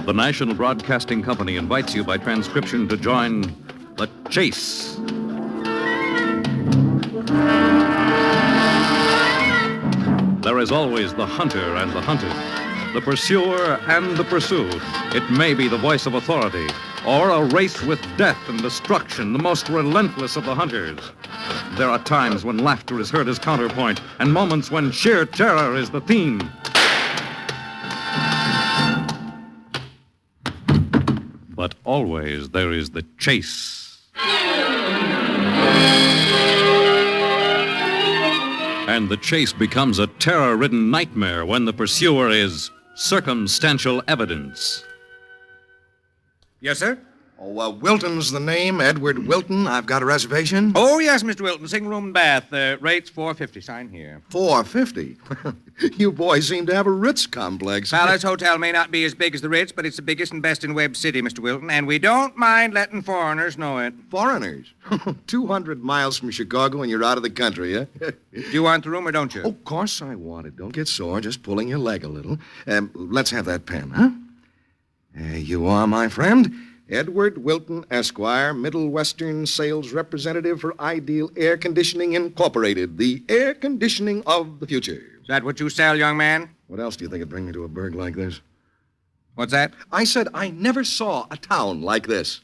The National Broadcasting Company invites you by transcription to join The Chase. There is always the hunter and the hunted, the pursuer and the pursued. It may be the voice of authority, or a race with death and destruction, the most relentless of the hunters. There are times when laughter is heard as counterpoint, and moments when sheer terror is the theme. But always there is the chase. And the chase becomes a terror-ridden nightmare when the pursuer is circumstantial evidence. Yes, sir? Oh, Wilton's the name, Edward Wilton. I've got a reservation. Oh, yes, Mr. Wilton. Single room and bath. Rates $4.50. Sign here. $4.50? You boys seem to have a Ritz complex. Palace Hotel may not be as big as the Ritz, but it's the biggest and best in Webb City, Mr. Wilton, and we don't mind letting foreigners know it. Foreigners? 200 miles from Chicago and you're out of the country, huh? Do you want the room or don't you? Oh, of course I want it. Don't get sore. Just pulling your leg a little. Let's have that pen, huh? There you are, my friend. Edward Wilton, Esquire, Middle Western Sales Representative for Ideal Air Conditioning Incorporated, the air conditioning of the future. Is that what you sell, young man? What else do you think would bring me to a burg like this? What's that? I said I never saw a town like this.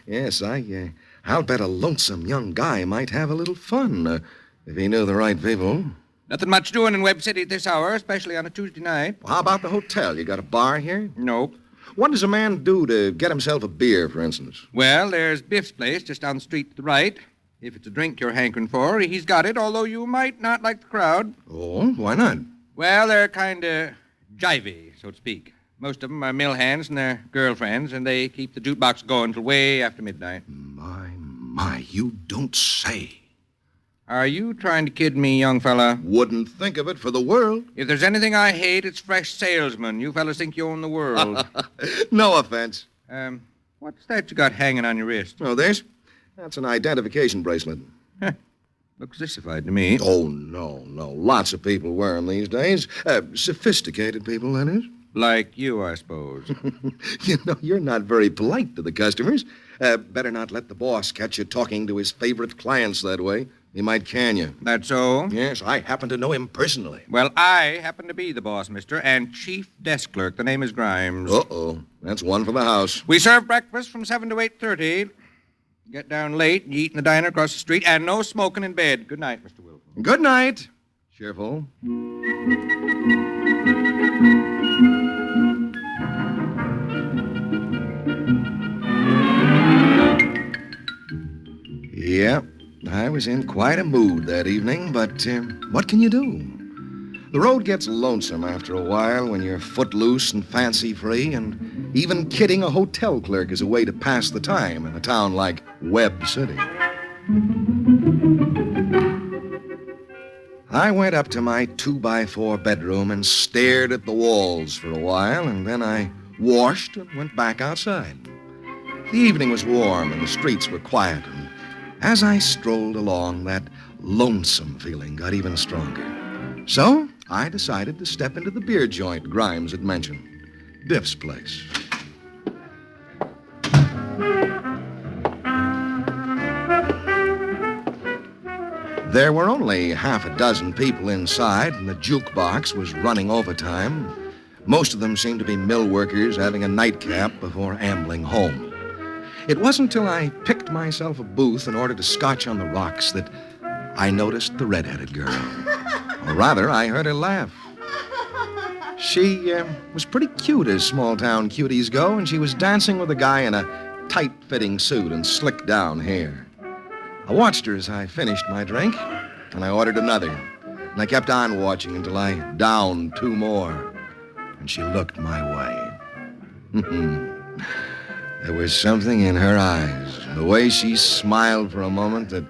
Yes, I'll bet a lonesome young guy might have a little fun if he knew the right people. Nothing much doing in Webb City at this hour, especially on a Tuesday night. Well, how about the hotel? You got a bar here? Nope. What does a man do to get himself a beer, for instance? Well, there's Biff's place just down the street to the right. If it's a drink you're hankering for, he's got it, although you might not like the crowd. Oh, why not? Well, they're kind of jivey, so to speak. Most of them are mill hands and their girlfriends, and they keep the jukebox going till way after midnight. My, you don't say. Are you trying to kid me, young fella? Wouldn't think of it for the world. If there's anything I hate, it's fresh salesmen. You fellas think you own the world. No offense. What's that you got hanging on your wrist? Oh, this? That's an identification bracelet. Looks sissified to me. Oh, no. Lots of people wear them these days. Sophisticated people, that is. Like you, I suppose. You know, you're not very polite to the customers. Better not let the boss catch you talking to his favorite clients that way. He might can you. That so? Yes, I happen to know him personally. Well, I happen to be the boss, mister, and chief desk clerk. The name is Grimes. Uh-oh. That's one for the house. We serve breakfast from 7 to 8:30. Get down late, you eat in the diner across the street, and no smoking in bed. Good night, Mr. Wilton. Good night. Cheerful. Yeah, I was in quite a mood that evening, but what can you do? The road gets lonesome after a while when you're footloose and fancy-free, and even kidding a hotel clerk is a way to pass the time in a town like Webb City. I went up to my 2x4 bedroom and stared at the walls for a while, and then I washed and went back outside. The evening was warm and the streets were quiet, and as I strolled along, that lonesome feeling got even stronger. So I decided to step into the beer joint Grimes had mentioned, Biff's place. There were only half a dozen people inside, and the jukebox was running overtime. Most of them seemed to be mill workers having a nightcap before ambling home. It wasn't till I picked myself a booth and ordered a scotch on the rocks that I noticed the red-headed girl. Or rather, I heard her laugh. She was pretty cute as small-town cuties go, and she was dancing with a guy in a tight-fitting suit and slicked-down hair. I watched her as I finished my drink, and I ordered another. And I kept on watching until I downed 2 more. And she looked my way. There was something in her eyes, the way she smiled for a moment, that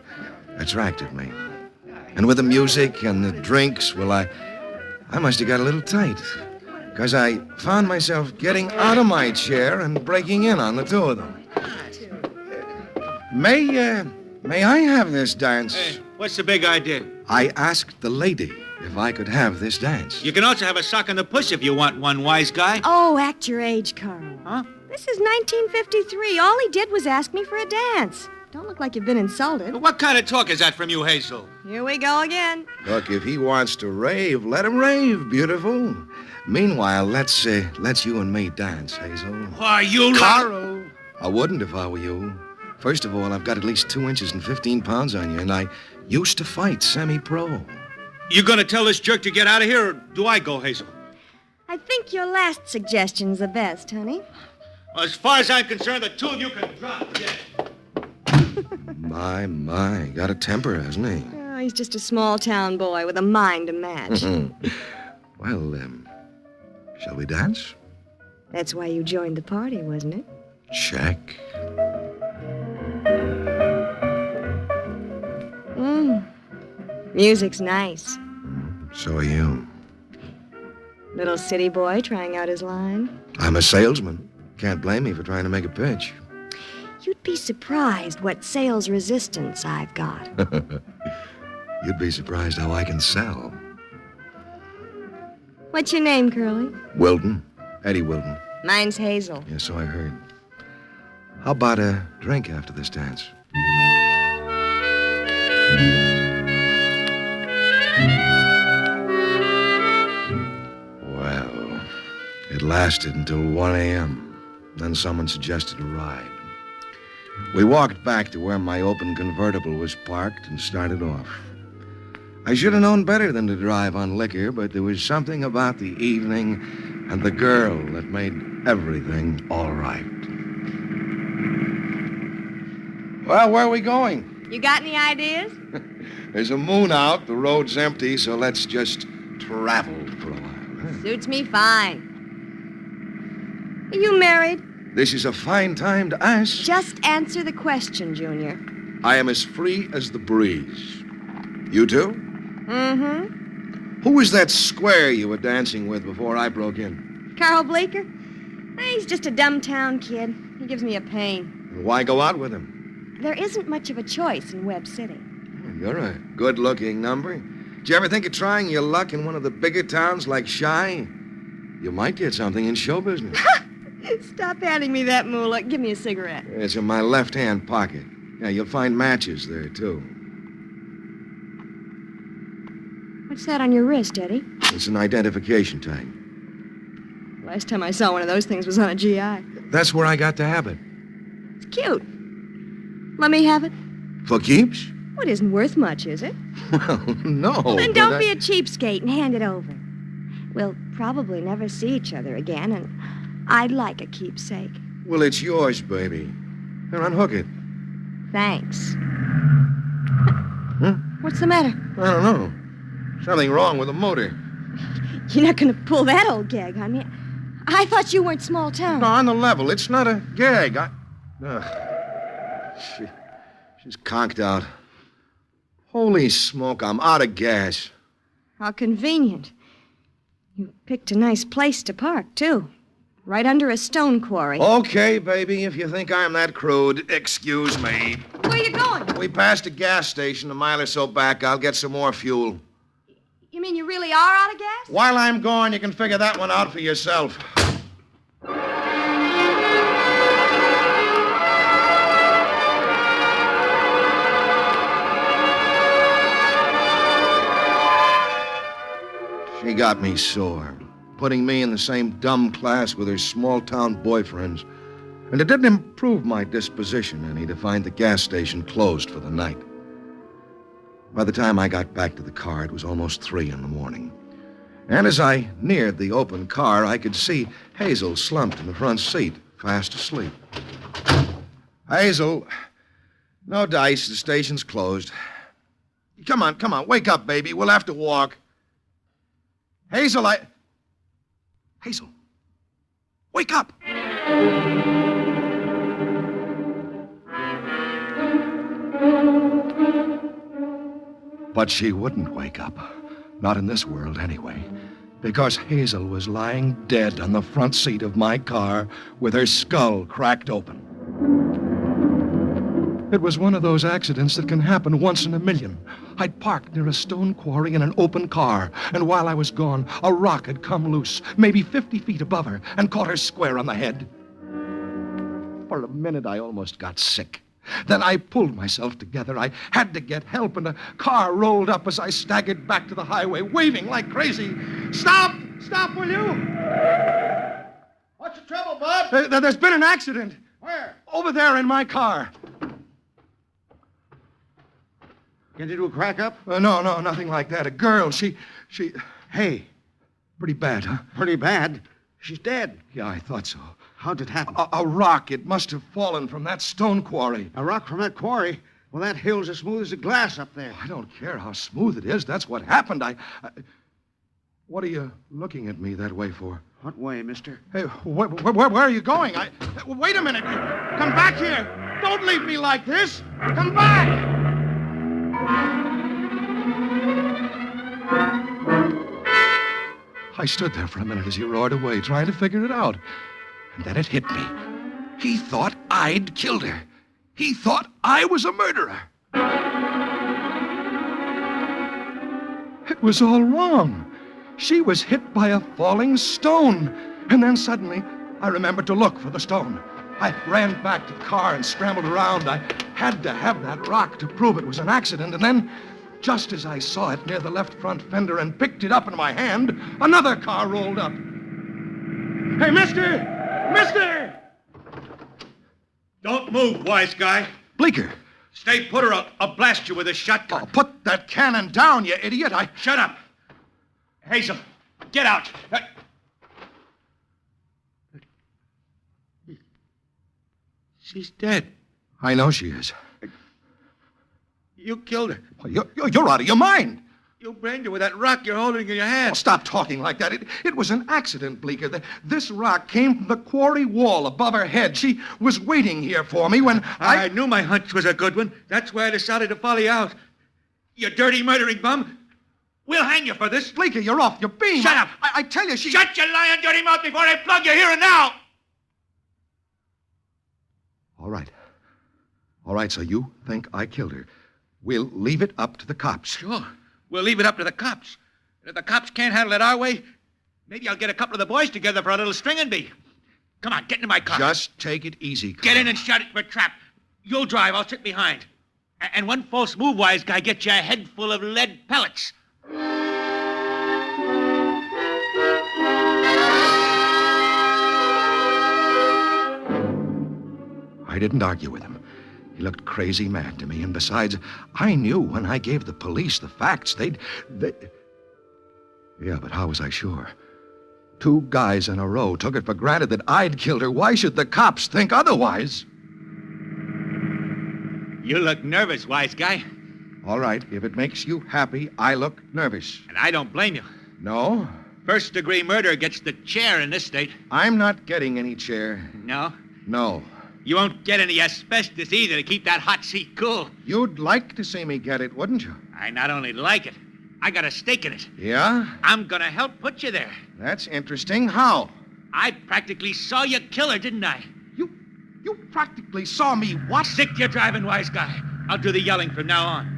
attracted me. And with the music and the drinks, well, I must have got a little tight. because I found myself getting out of my chair and breaking in on the two of them. May I have this dance? Hey, what's the big idea? I asked the lady if I could have this dance. You can also have a sock in the puss if you want one, wise guy. Oh, act your age, Carl. Huh? This is 1953. All he did was ask me for a dance. Don't look like you've been insulted. What kind of talk is that from you, Hazel? Here we go again. Look, if he wants to rave, let him rave, beautiful. Meanwhile, let's you and me dance, Hazel. Why, you... Carl! I wouldn't if I were you. First of all, I've got at least 2 inches and 15 pounds on you, and I used to fight semi-pro. You gonna tell this jerk to get out of here, or do I go, Hazel? I think your last suggestion's the best, honey. Well, as far as I'm concerned, the two of you can drop dead. My, got a temper, hasn't he? Oh, he's just a small-town boy with a mind to match. Well, shall we dance? That's why you joined the party, wasn't it? Check. Music's nice. So are you. Little city boy trying out his line. I'm a salesman. Can't blame me for trying to make a pitch. You'd be surprised what sales resistance I've got. You'd be surprised how I can sell. What's your name, Curly? Wilton. Eddie Wilton. Mine's Hazel. Yeah, so I heard. How about a drink after this dance? Well, it lasted until 1 a.m. Then someone suggested a ride. We walked back to where my open convertible was parked and started off. I should have known better than to drive on liquor, but there was something about the evening and the girl that made everything all right. Well, where are we going? You got any ideas? There's a moon out, the road's empty, so let's just travel for a while. Huh? Suits me fine. Are you married? This is a fine time to ask. Just answer the question, Junior. I am as free as the breeze. You too? Mm-hmm. Who was that square you were dancing with before I broke in? Carl Bleecker? He's just a dumb town kid. He gives me a pain. Why go out with him? There isn't much of a choice in Webb City. You're a good-looking number. Did you ever think of trying your luck in one of the bigger towns like Chi? You might get something in show business. Stop handing me that moolah. Give me a cigarette. It's in my left-hand pocket. Yeah, you'll find matches there, too. What's that on your wrist, Eddie? It's an identification tag. Last time I saw one of those things was on a GI. That's where I got the habit. It's cute. Let me have it. For keeps? Well, it isn't worth much, is it? Well, no. Well, then don't be a cheapskate and hand it over. We'll probably never see each other again, and I'd like a keepsake. Well, it's yours, baby. Here, unhook it. Thanks. Huh? What's the matter? I don't know. Something wrong with the motor. You're not going to pull that old gag on me. I thought you weren't small town. No, on the level. It's not a gag. She's conked out. Holy smoke, I'm out of gas. How convenient. You picked a nice place to park, too. Right under a stone quarry. Okay, baby, if you think I'm that crude, excuse me. Where are you going? We passed a gas station a mile or so back. I'll get some more fuel. You mean you really are out of gas? While I'm gone, you can figure that one out for yourself. She got me sore, putting me in the same dumb class with her small-town boyfriends. And it didn't improve my disposition any to find the gas station closed for the night. By the time I got back to the car, it was almost 3 in the morning. And as I neared the open car, I could see Hazel slumped in the front seat, fast asleep. Hazel, no dice. The station's closed. Come on. Wake up, baby. We'll have to walk. Hazel, Hazel, wake up. But she wouldn't wake up. Not in this world, anyway. Because Hazel was lying dead on the front seat of my car with her skull cracked open. It was one of those accidents that can happen once in a million. I'd parked near a stone quarry in an open car, and while I was gone, a rock had come loose, maybe 50 feet above her, and caught her square on the head. For a minute, I almost got sick. Then I pulled myself together. I had to get help, and the car rolled up as I staggered back to the highway, waving like crazy. Stop! Stop, will you? What's the trouble, Bob? There's been an accident. Where? Over there in my car. Get into a crack up? No, nothing like that. A girl, she... Hey, Pretty bad, huh? pretty bad. She's dead. Yeah, I thought so. How'd it happen? A rock. It must have fallen from that stone quarry. A rock from that quarry? Well, that hill's as smooth as a glass up there. I don't care how smooth it is. That's what happened. What are you looking at me that way for? What way, mister? Hey, where are you going? Wait a minute. Come back here. Don't leave me like this. Come back. I stood there for a minute as he roared away, trying to figure it out. And then it hit me. He thought I'd killed her. He thought I was a murderer. It was all wrong. She was hit by a falling stone. And then suddenly, I remembered to look for the stone. I ran back to the car and scrambled around. I had to have that rock to prove it was an accident. And then, just as I saw it near the left front fender and picked it up in my hand, another car rolled up. Hey, mister! Mister! Don't move, wise guy. Bleeker. Stay put or I'll blast you with a shotgun. Oh, put that cannon down, you idiot. Shut up. Hazel, get out. She's dead. I know she is. You killed her. Well, you're out of your mind. You brained her with that rock you're holding in your hand. Oh, stop talking like that. It was an accident, Bleeker. This rock came from the quarry wall above her head. She was waiting here for me when I knew my hunch was a good one. That's why I decided to follow you out. You dirty murdering bum. We'll hang you for this. Bleeker, you're off your beam. Shut up. I tell you, she... Shut your lying dirty mouth before I plug you here and now. All right, so you think I killed her. We'll leave it up to the cops. Sure. We'll leave it up to the cops. And if the cops can't handle it our way, maybe I'll get a couple of the boys together for a little stringing bee. Come on, get into my car. Just take it easy, Carl. Get in and shut it for a trap. You'll drive, I'll sit behind. And one false move, wise guy, gets you a head full of lead pellets. I didn't argue with him. He looked crazy mad to me, and besides, I knew when I gave the police the facts, they'd... Yeah, but how was I sure? 2 guys in a row took it for granted that I'd killed her. Why should the cops think otherwise? You look nervous, wise guy. All right, if it makes you happy, I look nervous. And I don't blame you. No? First-degree murder gets the chair in this state. I'm not getting any chair. No? No. You won't get any asbestos either to keep that hot seat cool. You'd like to see me get it, wouldn't you? I not only like it, I got a stake in it. Yeah? I'm gonna help put you there. That's interesting. How? I practically saw you kill her, didn't I? You practically saw me what? Stick to your driving, wise guy. I'll do the yelling from now on.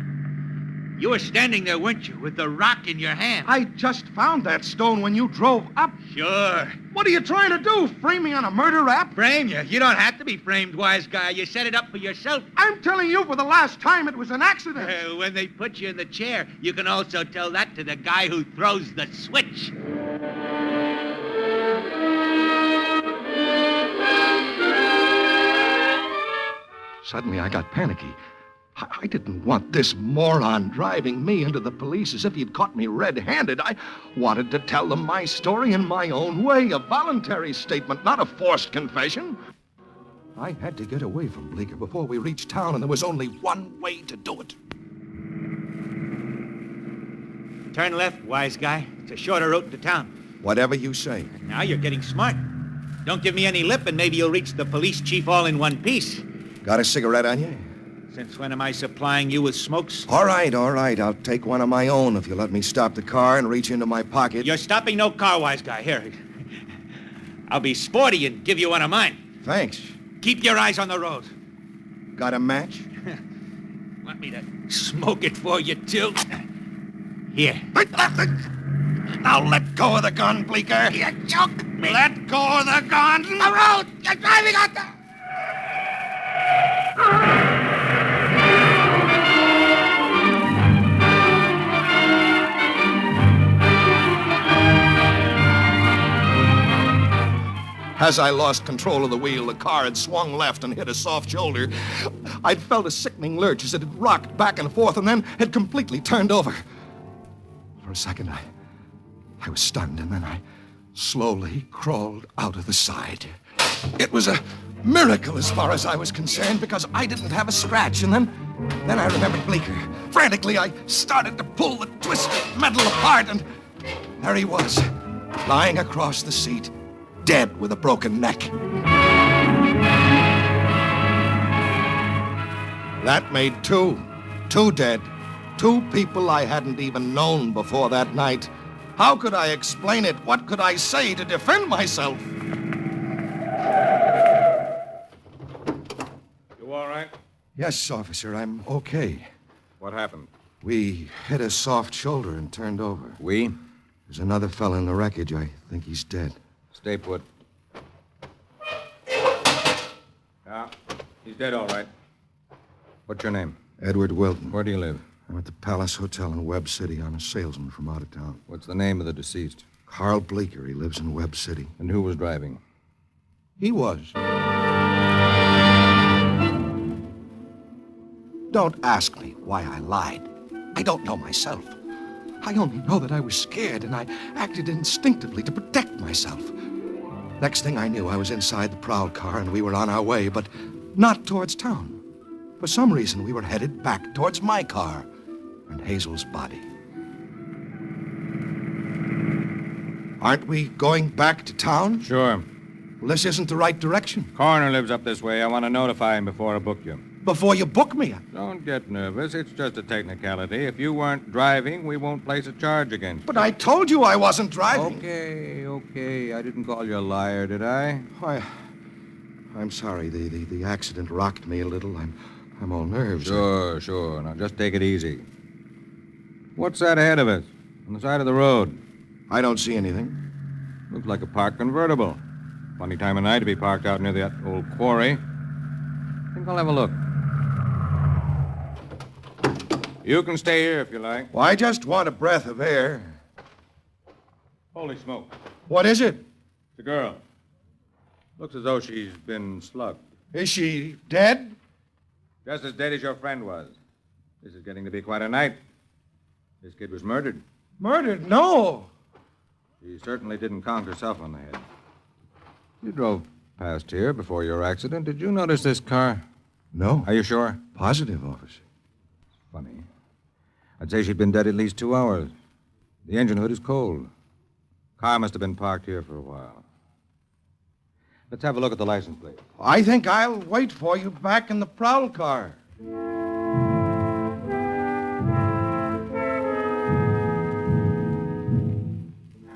You were standing there, weren't you, with the rock in your hand? I just found that stone when you drove up. Sure. What are you trying to do? Frame me on a murder rap? Frame you? You don't have to be framed, wise guy. You set it up for yourself. I'm telling you for the last time it was an accident. When they put you in the chair, you can also tell that to the guy who throws the switch. Suddenly, I got panicky. I didn't want this moron driving me into the police as if he'd caught me red-handed. I wanted to tell them my story in my own way, a voluntary statement, not a forced confession. I had to get away from Bleeker before we reached town, and there was only one way to do it. Turn left, wise guy. It's a shorter route to town. Whatever you say. Now you're getting smart. Don't give me any lip, and maybe you'll reach the police chief all in one piece. Got a cigarette on you? Since when am I supplying you with smokes? All right. I'll take one of my own if you let me stop the car and reach into my pocket. You're stopping no car, wise guy. Here. I'll be sporty and give you one of mine. Thanks. Keep your eyes on the road. Got a match? Want me to smoke it for you, too? Here. Now let go of the gun, Bleecker. You choked me. Let go of the gun. The road! You're driving on the... As I lost control of the wheel, the car had swung left and hit a soft shoulder. I'd felt a sickening lurch as it had rocked back and forth and then had completely turned over. For a second, I was stunned, and then I slowly crawled out of the side. It was a miracle as far as I was concerned, because I didn't have a scratch, and then I remembered Bleecker. Frantically, I started to pull the twisted metal apart, and there he was, lying across the seat, dead with a broken neck. That made two dead. Two people I hadn't even known before that night. How could I explain it? What could I say to defend myself? You all right? Yes, officer, I'm okay. What happened? We hit a soft shoulder and turned over. We? There's another fella in the wreckage. I think he's dead. Stay put. Yeah, he's dead, all right. What's your name? Edward Wilton. Where do you live? I'm at the Palace Hotel in Webb City. I'm a salesman from out of town. What's the name of the deceased? Carl Bleecker. He lives in Webb City. And who was driving? He was. Don't ask me why I lied. I don't know myself. I only know that I was scared, and I acted instinctively to protect myself. Next thing I knew, I was inside the prowl car, and we were on our way, but not towards town. For some reason, we were headed back towards my car and Hazel's body. Aren't we going back to town? Sure. Well, this isn't the right direction. Coroner lives up this way. I want to notify him before I book you. Before you book me. Don't get nervous. It's just a technicality. If you weren't driving, we won't place a charge against you. But I told you I wasn't driving. Okay. I didn't call you a liar, did I? I'm sorry. The accident rocked me a little. I'm all nerves. Sure. Now, just take it easy. What's that ahead of us? On the side of the road? I don't see anything. Looks like a parked convertible. Funny time of night to be parked out near that old quarry. I think I'll have a look. You can stay here if you like. Well, I just want a breath of air. Holy smoke. What is it? It's a girl. Looks as though she's been slugged. Is she dead? Just as dead as your friend was. This is getting to be quite a night. This kid was murdered. Murdered? No. She certainly didn't conk herself on the head. You drove past here before your accident. Did you notice this car? No. Are you sure? Positive, officer. Funny. I'd say she'd been dead at least 2 hours. The engine hood is cold. Car must have been parked here for a while. Let's have a look at the license plate. I think I'll wait for you back in the prowl car.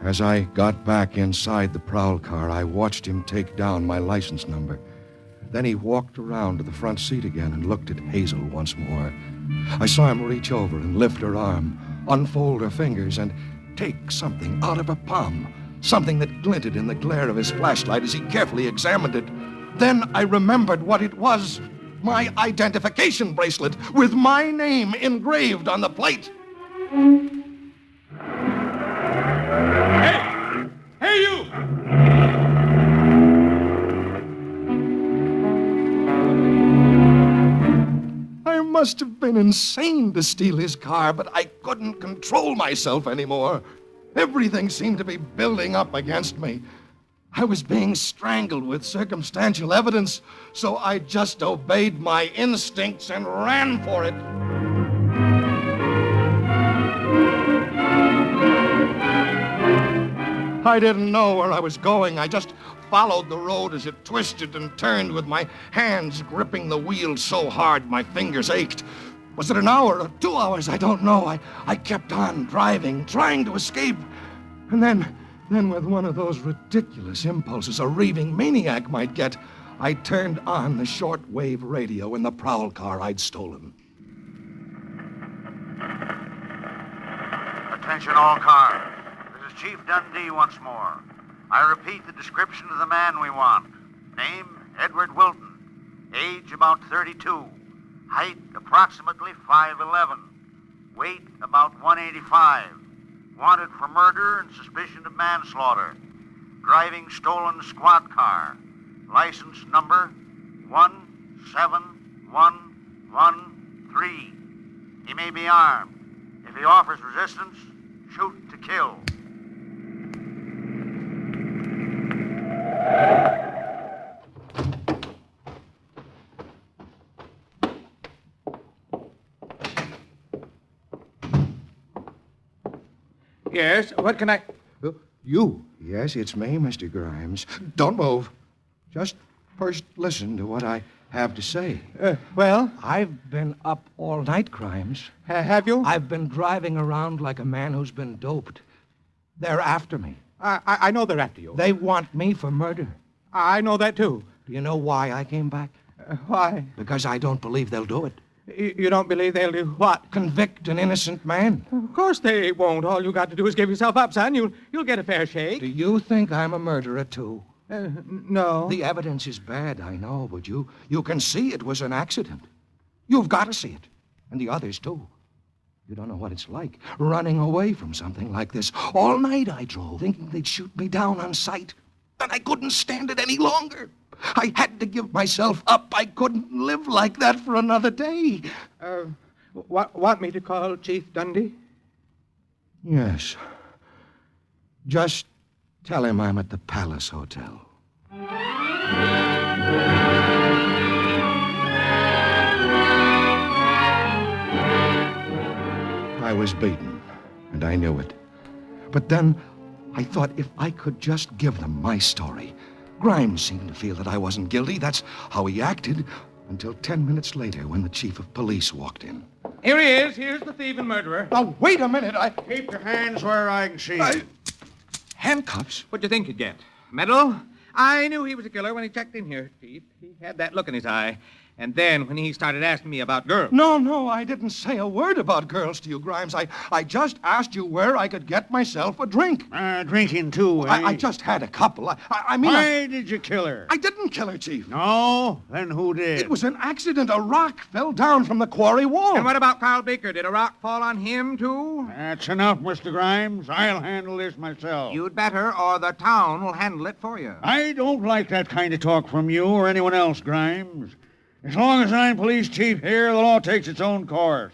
As I got back inside the prowl car, I watched him take down my license number. Then he walked around to the front seat again and looked at Hazel once more. I saw him reach over and lift her arm, unfold her fingers, and take something out of her palm, something that glinted in the glare of his flashlight as he carefully examined it. Then I remembered what it was, my identification bracelet with my name engraved on the plate. Hey, you! I must have been insane to steal his car, but I couldn't control myself anymore. Everything seemed to be building up against me. I was being strangled with circumstantial evidence, so I just obeyed my instincts and ran for it. I didn't know where I was going. I just followed the road as it twisted and turned with my hands gripping the wheel so hard my fingers ached. Was it an hour or 2 hours? I don't know. I kept on driving, trying to escape. And then with one of those ridiculous impulses a raving maniac might get, I turned on the shortwave radio in the prowl car I'd stolen. Attention all cars. This is Chief Dundee once more. I repeat the description of the man we want. Name, Edward Wilton. Age, about 32. Height, approximately 5'11". Weight, about 185. Wanted for murder and suspicion of manslaughter. Driving stolen squad car. License number 17113. He may be armed. If he offers resistance, shoot to kill. Yes, what can I... You? Yes, it's me, Mr. Grimes. Don't move. Just first listen to what I have to say. Well? I've been up all night, Grimes. Have you? I've been driving around like a man who's been doped. They're after me. I know they're after you. They want me for murder. I know that, too. Do you know why I came back? Why? Because I don't believe they'll do it. You don't believe they'll do what? Convict an innocent man. Of course they won't. All you got to do is give yourself up, son. You'll get a fair shake. Do you think I'm a murderer, too? No. The evidence is bad, I know, but you can see it was an accident. You've got to see it. And the others, too. You don't know what it's like, running away from something like this. All night I drove, thinking they'd shoot me down on sight. And I couldn't stand it any longer. I had to give myself up. I couldn't live like that for another day. Want me to call Chief Dundee? Yes. Just tell him I'm at the Palace Hotel. I was beaten, and I knew it. But then I thought if I could just give them my story. Grimes seemed to feel that I wasn't guilty. That's how he acted, until 10 minutes later when the chief of police walked in. Here he is. Here's the thief and murderer. Now, wait a minute. Keep your hands where I can see you. Handcuffs? What'd you think you'd get? Medal? I knew he was a killer when he checked in here, Chief. He had that look in his eye. And then when he started asking me about girls. No, I didn't say a word about girls to you, Grimes. I just asked you where I could get myself a drink. Drinking too, eh? I just had a couple. I mean... Why did you kill her? I didn't kill her, Chief. No? Then who did? It was an accident. A rock fell down from the quarry wall. And what about Carl Baker? Did a rock fall on him, too? That's enough, Mr. Grimes. I'll handle this myself. You'd better, or the town will handle it for you. I don't like that kind of talk from you or anyone else, Grimes. As long as I'm police chief here, the law takes its own course.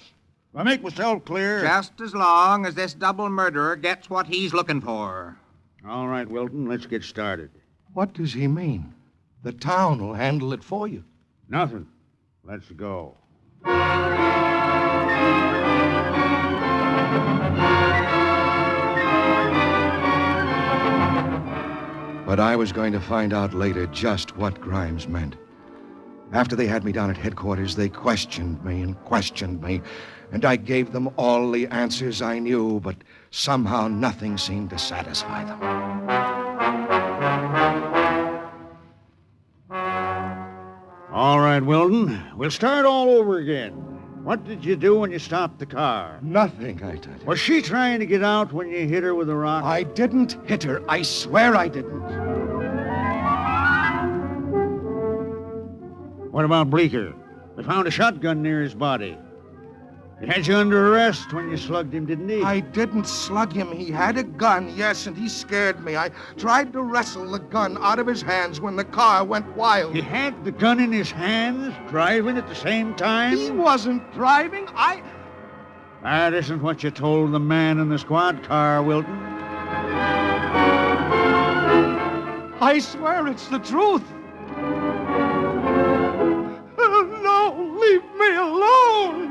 If I make myself clear... Just as long as this double murderer gets what he's looking for. All right, Wilton, let's get started. What does he mean? The town will handle it for you. Nothing. Let's go. But I was going to find out later just what Grimes meant. After they had me down at headquarters, they questioned me, and I gave them all the answers I knew, but somehow nothing seemed to satisfy them. All right, Wilton, we'll start all over again. What did you do when you stopped the car? Nothing, I did. Was she trying to get out when you hit her with a rock? I didn't hit her. I swear I didn't. What about Bleecker? They found a shotgun near his body. He had you under arrest when you slugged him, didn't he? I didn't slug him. He had a gun, yes, and he scared me. I tried to wrestle the gun out of his hands when the car went wild. He had the gun in his hands, driving at the same time? He wasn't driving. That isn't what you told the man in the squad car, Wilton. I swear it's the truth. No, leave me alone.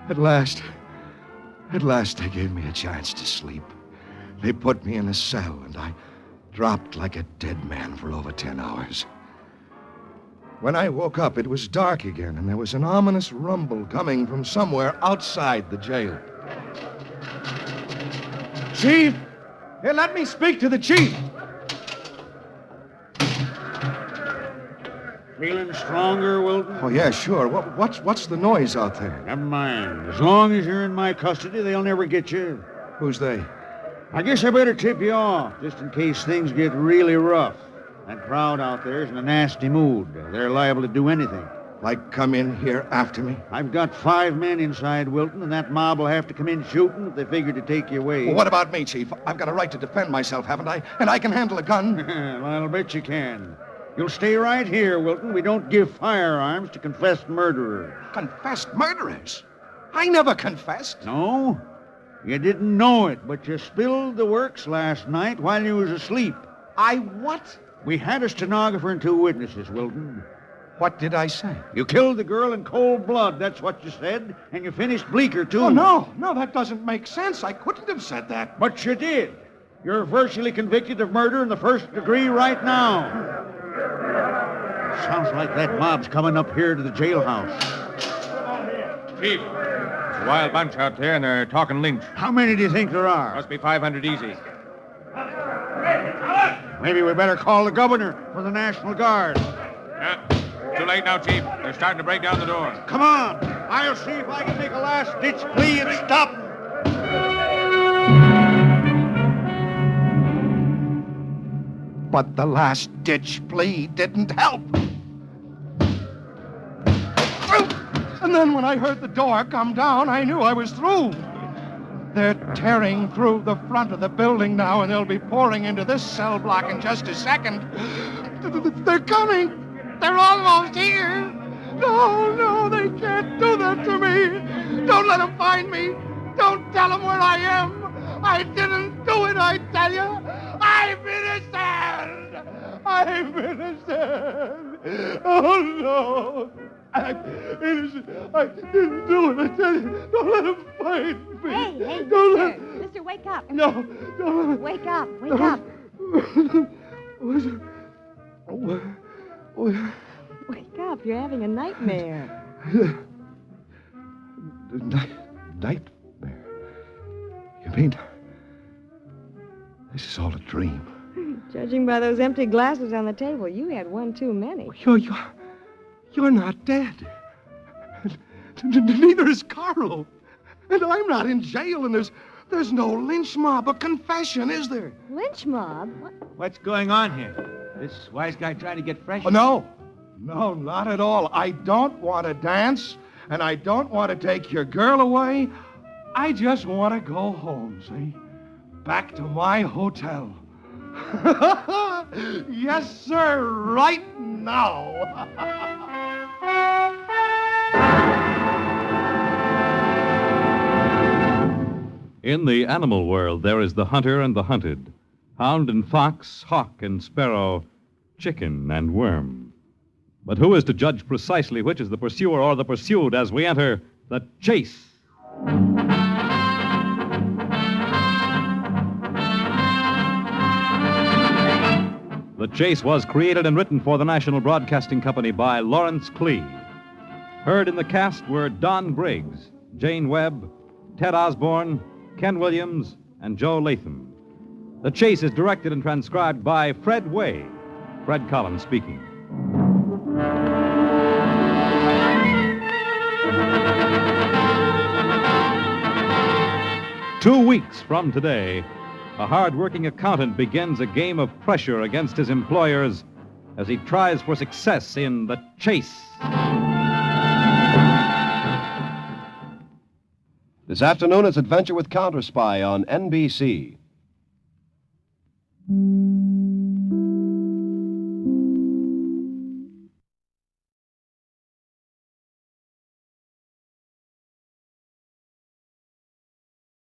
At last, they gave me a chance to sleep. They put me in a cell, and I dropped like a dead man for over 10 hours. When I woke up, it was dark again, and there was an ominous rumble coming from somewhere outside the jail. Chief! Here, let me speak to the chief! Feeling stronger, Wilton? Oh, yeah, sure. What's the noise out there? Never mind. As long as you're in my custody, they'll never get you. Who's they? I guess I better tip you off, just in case things get really rough. That crowd out there is in a nasty mood. They're liable to do anything. Like come in here after me? I've got 5 men inside Wilton, and that mob will have to come in shooting if they figure to take you away. Well, what about me, Chief? I've got a right to defend myself, haven't I? And I can handle a gun. Well, I'll bet you can. You'll stay right here, Wilton. We don't give firearms to confessed murderers. Confessed murderers? I never confessed. No? You didn't know it, but you spilled the works last night while you was asleep. I what? We had a stenographer and 2 witnesses, Wilton. What did I say? You killed the girl in cold blood, that's what you said, and you finished Bleecker, too. Oh, no, that doesn't make sense. I couldn't have said that. But you did. You're virtually convicted of murder in the 1st degree right now. Sounds like that mob's coming up here to the jailhouse. Chief, it's a wild bunch out there, and they're talking lynch. How many do you think there are? Must be 500 easy. Maybe we better call the governor for the National Guard. Too late now, Chief. They're starting to break down the door. Come on. I'll see if I can make a last-ditch plea and stop them. But the last-ditch plea didn't help. And then when I heard the door come down, I knew I was through. They're tearing through the front of the building now, and they'll be pouring into this cell block in just a second. They're coming. They're almost here. No, they can't do that to me. Don't let them find me. Don't tell them where I am. I didn't do it, I tell you. I'm innocent. I'm innocent. Oh, no. I'm innocent. I didn't do it, I tell you. Don't let them find me. Hey, don't mister, wake up. No, don't let them... Wake up, wake up. Wake up, you're having a nightmare. Nightmare? You mean this is all a dream? Judging by those empty glasses on the table, you had one too many. You're not dead. Neither is Carl. And I'm not in jail, and there's no lynch mob, a confession, is there? Lynch mob? What's going on here? This wise guy trying to get fresh? Oh, no, not at all. I don't want to dance, and I don't want to take your girl away. I just want to go home, see? Back to my hotel. Yes, sir, right now. In the animal world, there is the hunter and the hunted, hound and fox, hawk and sparrow, chicken and worm. But who is to judge precisely which is the pursuer or the pursued as we enter the chase? The Chase was created and written for the National Broadcasting Company by Lawrence Clee. Heard in the cast were Don Briggs, Jane Webb, Ted Osborne, Ken Williams, and Joe Latham. The Chase is directed and transcribed by Fred Way. Fred Collins speaking. Two weeks from today, a hard-working accountant begins a game of pressure against his employers as he tries for success in the chase. This afternoon, it's Adventure with Counter Spy on NBC.